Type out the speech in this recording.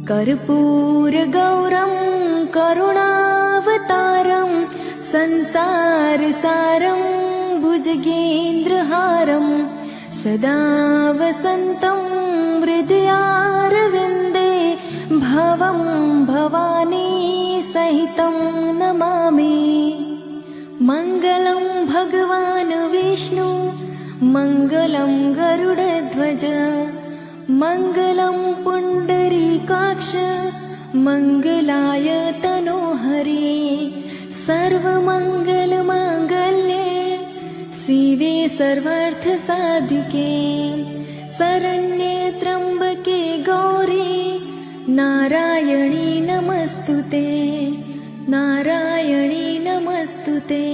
कर्पूरगौरं करुणावतारं संसारसारं भुजगेन्द्रहारं सदा वसन्तं हृदयारविन्दे भवं भवानी सहितं नमामि। मङ्गलं भगवान् विष्णु मङ्गलं गरुडध्वज मङ्गलं पुण्डरीकाक्ष मङ्गलाय तनोहरि। सर्वमङ्गलमाङ्गल्ये शिवे सर्वार्थसाधिके शरण्ये त्र्यम्बके गौरी नारायणी नमस्तुते नारायणी नमस्तुते।